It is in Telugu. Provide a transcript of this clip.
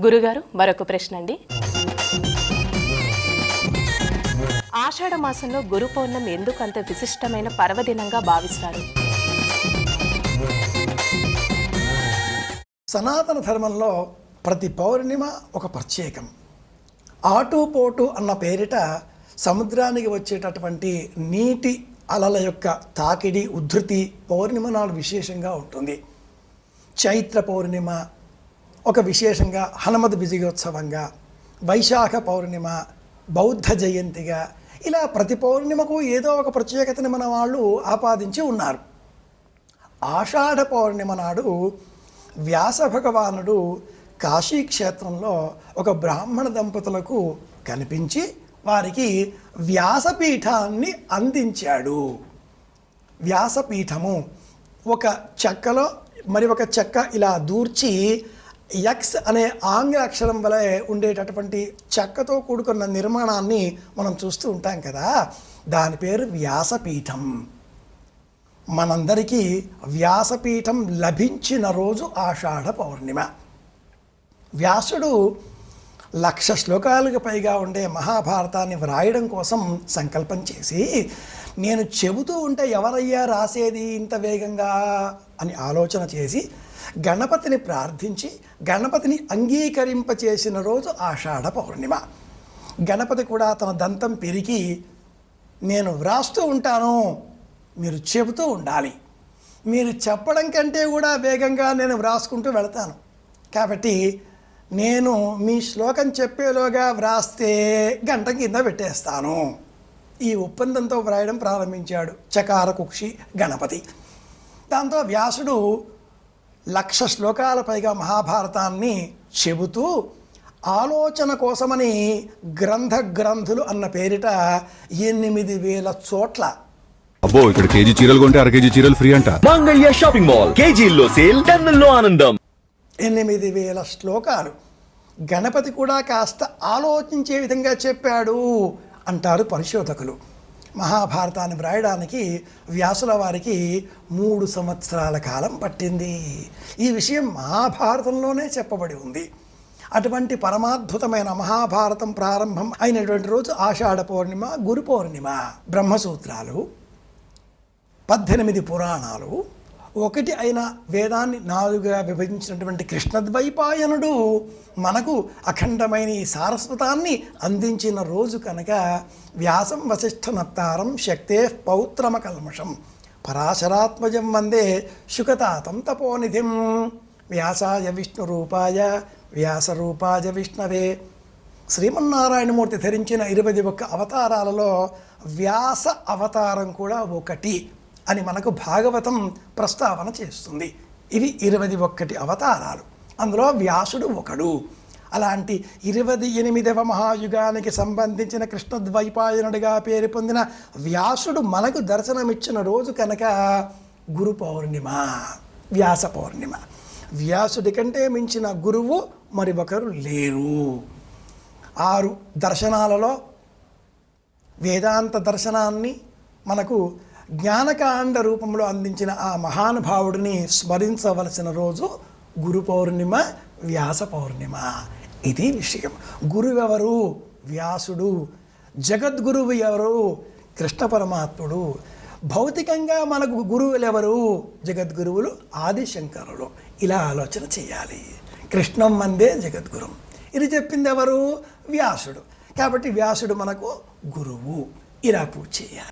గురుగారు మరొక ప్రశ్న అండి. ఆషాఢ మాసంలో గురు పౌర్ణమి ఎందుకు అంత విశిష్టమైన పర్వదినంగా భావిస్తారు? సనాతన ధర్మంలో ప్రతి పౌర్ణిమ ఒక ప్రత్యేకం. ఆటుపోటు అన్న పేరిట సముద్రానికి వచ్చేటటువంటి నీటి అలల యొక్క తాకిడి ఉద్ధృతి పౌర్ణిమ నాడు విశేషంగా ఉంటుంది. చైత్ర పౌర్ణిమ ఒక విశేషంగా హనుమద్ విజయోత్సవంగా, వైశాఖ పౌర్ణిమ బౌద్ధ జయంతిగా, ఇలా ప్రతి పౌర్ణిమకు ఏదో ఒక ప్రత్యేకతని మన వాళ్ళు ఆపాదించి ఉన్నారు. ఆషాఢ పౌర్ణిమ నాడు వ్యాస భగవానుడు కాశీక్షేత్రంలో ఒక బ్రాహ్మణ దంపతులకు కనిపించి వారికి వ్యాసపీఠాన్ని అందించాడు. వ్యాసపీఠము ఒక చెక్కలో మరి ఒక చెక్క ఇలా దూర్చి ఎక్స్ అనే ఆంగ్ల అక్షరం వలె ఉండేటటువంటి చెక్కతో కూడుకున్న నిర్మాణాన్ని మనం చూస్తూ ఉంటాం కదా, దాని పేరు వ్యాసపీఠం. మనందరికీ వ్యాసపీఠం లభించిన రోజు ఆషాఢ పౌర్ణిమ. వ్యాసుడు 1,00,000 శ్లోకాలకు పైగా ఉండే మహాభారతాన్ని వ్రాయడం కోసం సంకల్పం చేసి, నేను చెబుతూ ఉంటే ఎవరయ్యా రాసేది ఇంత వేగంగా అని ఆలోచన చేసి గణపతిని ప్రార్థించి గణపతిని అంగీకరింపచేసిన రోజు ఆషాఢ పౌర్ణిమ. గణపతి కూడా తన దంతం పెరిగి, నేను వ్రాస్తూ ఉంటాను, మీరు చెబుతూ ఉండాలి, మీరు చెప్పడం కంటే కూడా వేగంగా నేను వ్రాసుకుంటూ వెళతాను, కాబట్టి నేను మీ శ్లోకం చెప్పేలోగా వ్రాస్తే గంట కింద పెట్టేస్తాను. ఈ ఒప్పందంతో వ్రాయడం ప్రారంభించాడు చకార కుక్షి గణపతి. దాంతో వ్యాసుడు 1,00,000 శ్లోకాల పైగా మహాభారతాన్ని చెబుతూ ఆలోచన కోసమని గ్రంథులు అన్న పేరిట 8,000 చోట్ల, అబ్బో ఇక్కడ కేజీ చీరలు కొంటే అర కేజీ చీరలు ఫ్రీ అంట. మంగళ్య షాపింగ్ మాల్, కేజీల్లో సేల్, టన్నుల్లో ఆనందం. 8,000 శ్లోకాలు గణపతి కూడా కాస్త ఆలోచించే విధంగా చెప్పాడు అంటారు పరిశోధకులు. మహాభారతాన్ని వ్రాయడానికి వ్యాసుల వారికి 3 సంవత్సరాల కాలం పట్టింది. ఈ విషయం మహాభారతంలోనే చెప్పబడి ఉంది. అటువంటి పరమాద్భుతమైన మహాభారతం ప్రారంభం అయినటువంటి రోజు ఆషాఢ పౌర్ణిమ, గురు పౌర్ణిమ. బ్రహ్మసూత్రాలు, 18 పురాణాలు, ఒకటి అయిన వేదాన్ని 4గా విభజించినటువంటి కృష్ణద్వైపాయనుడు మనకు అఖండమైన ఈ సారస్వతాన్ని అందించిన రోజు కనుక వ్యాసం వశిష్ఠ నప్తారం శక్తే పౌత్రమ కల్మషం పరాశరాత్మజం వందే శుకతాతం తపోనిధిం. వ్యాసాయ విష్ణురూపాయ వ్యాసరూపాయ విష్ణవే. శ్రీమన్నారాయణమూర్తి ధరించిన 21 అవతారాలలో వ్యాస అవతారం కూడా ఒకటి అని మనకు భాగవతం ప్రస్తావన చేస్తుంది. ఇవి 21 అవతారాలు, అందులో వ్యాసుడు ఒకడు. అలాంటి 28వ మహాయుగానికి సంబంధించిన కృష్ణద్వైపాయనుడిగా పేరు పొందిన వ్యాసుడు మనకు దర్శనమిచ్చిన రోజు కనుక గురు పౌర్ణిమ, వ్యాస పౌర్ణిమ. వ్యాసుడి కంటే మించిన గురువు మరి ఒకరు లేరు. 6 దర్శనాలలో వేదాంత దర్శనాన్ని మనకు జ్ఞానకాండ రూపంలో అందించిన ఆ మహానుభావుడిని స్మరించవలసిన రోజు గురు పౌర్ణిమ, వ్యాస పౌర్ణిమ. ఇది విషయం. గురువెవరు? వ్యాసుడు. జగద్గురువు ఎవరు? కృష్ణ పరమాత్ముడు. భౌతికంగా మనకు గురువులు ఎవరు? జగద్గురువులు ఆదిశంకరులు. ఇలా ఆలోచన చేయాలి. కృష్ణం వందే జగద్గురం. ఇది చెప్పింది ఎవరు? వ్యాసుడు. కాబట్టి వ్యాసుడు మనకు గురువు. ఇలా పూజ చేయాలి.